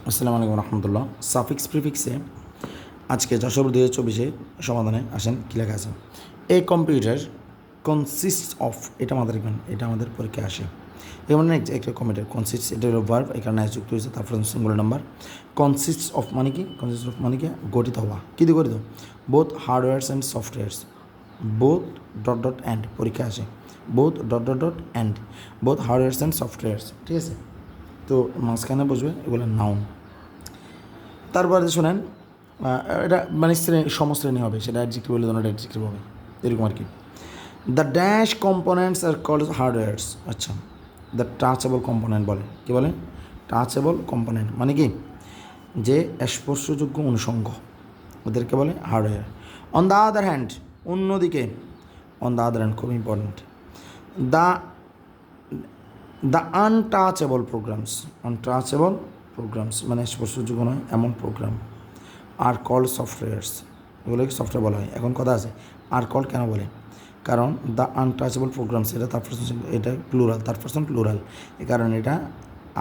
আসসালামু আলাইকুম রহমতুল্লাহ। সাফিক্স প্রিফিক্সে আজকে 4/2024 সমাধানে আসেন কী লেখা আছে। এ কম্পিউটার কনসিস্ট অফ, এটা আমাদের এটা আমাদের পরীক্ষায় আসে। এমন একটা কম্পিউটার কনসিস্ট, এটা হলো ভার্ব, এখানে যুক্ত হয়েছে, তারপর সিঙ্গুলার নাম্বার। কনসিস্ট অফ মানে কি? কনসিস্ট অফ মানে কি? গঠিত হওয়া। কী দিয়ে গঠিত? Both hardwares and softwares. Both dot dot and, পরীক্ষা আসে both dot dot dot and, both hardwares and softwares. ঠিক আছে, তো মাঝখানে বসবে এগুলো নাউন। তারপরে শোনেন, এটা মানে সমশ্রেণী হবে, সেটা অ্যাডজেক্টিভ বলে ধরনের অ্যাডজেক্টিভ হবে, এরকম আর কি। The dash components are called hardwares. আচ্ছা, দ্য টাচেবল কম্পোনেন্ট বলে, কী বলে? টাচেবল কম্পোনেন্ট মানে কি? যে স্পর্শযোগ্য অনুষঙ্গ, ওদেরকে বলে hardware. On the other hand, অন্যদিকে, অন দ্য আদার হ্যান্ড খুব important, the the untouchable programs, untouchable programs মানে স্পর্শযোগ্য নয় এমন প্রোগ্রাম আর কল সফটওয়্যার্স, এগুলোকে সফটওয়্যার বলা হয়। এখন কথা আছে, আর কল কেন বলে? কারণ দ্য আনটাচেবল প্রোগ্রামস, এটা তার পার্সন, এটা প্লুরাল, তার পার্সন প্লুরাল, এই কারণে এটা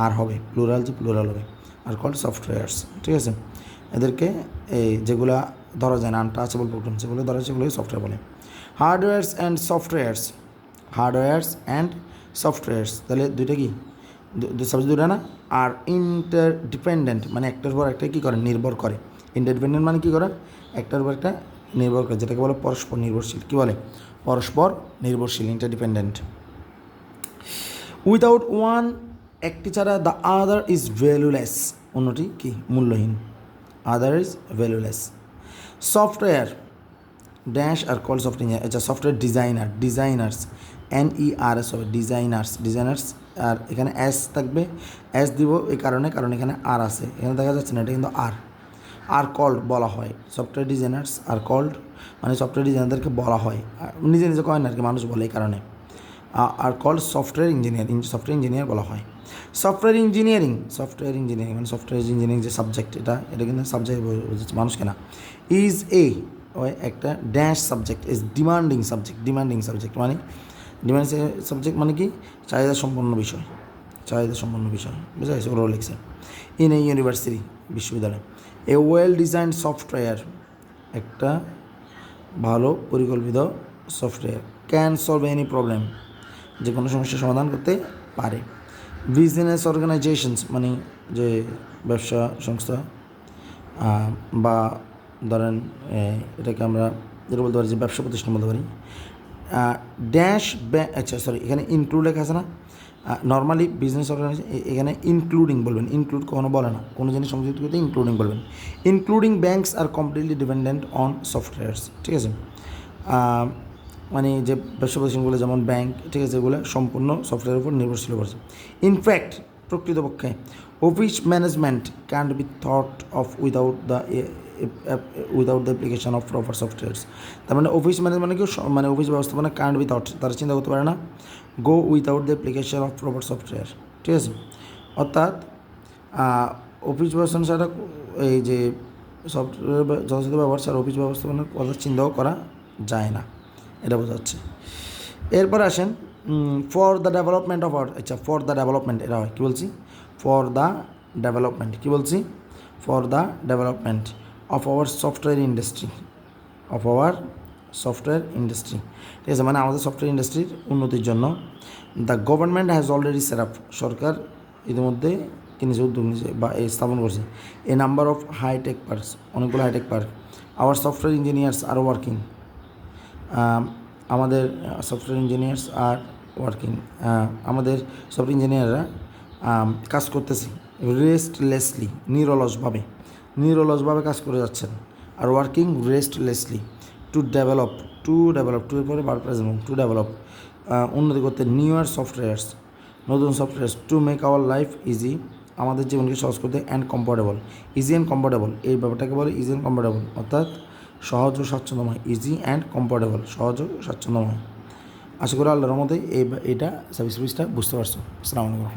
আর হবে, প্লুরাল যে প্লুরাল হবে। আর কল সফটওয়্যার্স, ঠিক আছে। এদেরকে এই যেগুলো ধরা যায় না আনটাচেবল প্রোগ্রাম, যেগুলো ধরা যায় সেগুলোই সফটওয়্যার বলে। হার্ডওয়্যার্স অ্যান্ড সফটওয়্যার্স, হার্ডওয়্যার্স অ্যান্ড সফটওয়্যার্স, তাহলে দুইটা কি? সাবজেক্ট দুটা না। আর ইন্টারডিপেন্ডেন্ট মানে একটার পর একটা কী করে? নির্ভর করে। ইন্টারডিপেন্ডেন্ট মানে কী করে? একটার পর একটা নির্ভর করে, যেটাকে বলে পরস্পর নির্ভরশীল। কী বলে? পরস্পর নির্ভরশীল, ইন্টারডিপেন্ডেন্ট। উইদাউট ওয়ান, একটি ছাড়া, দ্য আদার ইজ ভ্যালুলেস, অন্যটি কি? মূল্যহীন। Other is valueless. Software dash আর কল সফট ইঞ্জিনিয়ার। আচ্ছা, সফটওয়্যার ডিজাইনার, ডিজাইনার্স, NERS হবে, ডিজাইনার্স, ডিজাইনার্স। আর এখানে এস থাকবে, এস দিব এই কারণে, কারণ এখানে আর আছে, এখানে দেখা যাচ্ছে না, এটা কিন্তু আর কল্ড বলা হয়। সফটওয়্যার ডিজাইনার্স আর কল্ড মানে সফটওয়্যার ডিজাইনারদেরকে বলা হয়, নিজে নিজে কয় না আর কি, মানুষ বলে এই কারণে। আর called software engineer, software engineer বলা হয়। সফটওয়্যার ইঞ্জিনিয়ারিং, সফটওয়্যার ইঞ্জিনিয়ারিং মানে সফটওয়্যার ইঞ্জিনিয়ারিং যে সাবজেক্ট, এটা কিন্তু সাবজেক্ট বুঝেছে মানুষকে না। ইজ এ ওই একটা dash subject, is demanding subject, demanding subject মানে ডিমান্ডিং সাবজেক্ট মানে কি? চাহিদা সম্পন্ন বিষয়, চাহিদা সম্পন্ন বিষয়, বুঝা গেছে? ওরাও লিখছে। ইন এ ইউনিভার্সিটি, বিশ্ববিদ্যালয়। এ ওয়েল ডিজাইন সফটওয়্যার, একটা ভালো পরিকল্পিত software. Can solve any problem, যে কোনো সমস্যার সমাধান করতে পারে। বিজনেস অর্গানাইজেশনস মানে যে ব্যবসা সংস্থা, বা ধরেন এটাকে আমরা যেটা বলতে পারি যে ব্যবসা প্রতিষ্ঠান বলতে পারি। ড্যাশ আচ্ছা সরি, এখানে ইনক্লুড লেখা আছে না? নর্মালি বিজনেস অর্গানাইজেশন এখানে ইনক্লুডিং বলবেন, ইনক্লুড কখনো বলে না, কোনো জিনিস সংযুক্ত করতে ইনক্লুডিং বলবেন। ইনক্লুডিং ব্যাঙ্কস আর কমপ্লিটলি ডিপেন্ডেন্ট অন সফটওয়্যার্স, ঠিক আছে। মানে যে ব্যবসা প্রতিষ্ঠানগুলো যেমন ব্যাংক, ঠিক আছে, এগুলো সম্পূর্ণ সফটওয়্যারের উপর নির্ভরশীল করছে। ইনফ্যাক্ট, প্রকৃতপক্ষে, office management can't B thought of without the application of proper softwares. তার মানে অফিস ম্যানেজমেন্ট কি, মানে অফিস ব্যবস্থাপনা ক্যান্ট বি থট, তারা চিন্তা করতে পারে না গো without the application of proper software, ঠিক আছে। অর্থাৎ অফিস ব্যবস্থাপনা ছাড়া এই যে সফটওয়্যার যথাযথ ব্যবহার ছাড়া অফিস ব্যবস্থাপনার কথা চিন্তাও করা যায় না, এটা বোঝাচ্ছে। এরপর আসেন for the development of our, আচ্ছা ফর দ্য ডেভেলপমেন্ট, এটা হয় কী বলছি? ফর দ্য ডেভেলপমেন্ট, কী বলছি? For the development of our software industry, of our software industry, ঠিক আছে, মানে আমাদের সফটওয়্যার ইন্ডাস্ট্রির উন্নতির জন্য। The government has already set up, সরকার ইতিমধ্যে কিনেছে, উদ্যোগ নিয়েছে বা স্থাপন করছে। A number of hi tech parks, অনেকগুলো hi tech park. Our software engineers are working, আমাদের সফটওয়্যার ইঞ্জিনিয়ার্স আর ওয়ার্কিং, আমাদের সফটওয়্যার ইঞ্জিনিয়াররা কাজ করতেছে রেস্টলেসলি, নিরলসভাবে কাজ করে যাচ্ছেন। আর working restlessly to develop, to এর পরে বার প্রেজেন্ট, টু ডেভেলপ উন্নতি করতে নিউয়ার সফটওয়্যার্স, নতুন softwares, to make our life easy, আমাদের জীবনকে সহজ করতে, and comfortable, easy and comfortable, এই ব্যাপারটাকে বলে ইজি অ্যান্ড কমফোর্টেবল, অর্থাৎ সহজ ও স্বাচ্ছন্দ্যময়, ইজি অ্যান্ড কমফোর্টেবল, সহজ ও স্বাচ্ছন্দ্যময়। আশা করি আল্লাহর রহমতে এটা সার্ভিসটা বুঝতে পারছো। আসসালামু আলাইকুম।